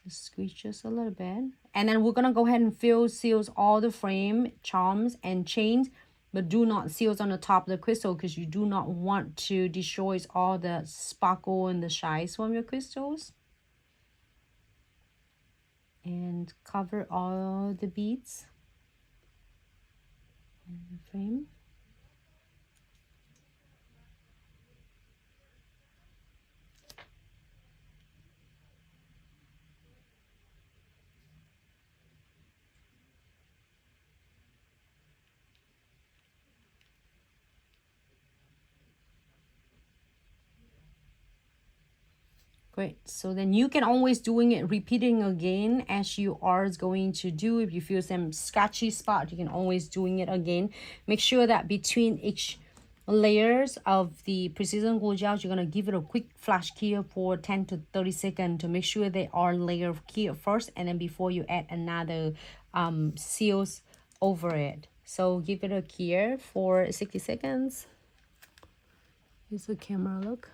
Just squeeze just a little bit. And then we're going to go ahead and seal all the frame, charms, and chains. But do not seal on the top of the crystal because you do not want to destroy all the sparkle and the shines from your crystals. And cover all the beads in the frame. Great. So then you can always doing it, repeating again as you are going to do. If you feel some scratchy spot, you can always doing it again. Make sure that between each layers of the Precision Glue Gel, you're going to give it a quick flash cure for 10 to 30 seconds to make sure they are layer cure first, and then before you add another seals over it. So give it a cure for 60 seconds. Here's the camera look.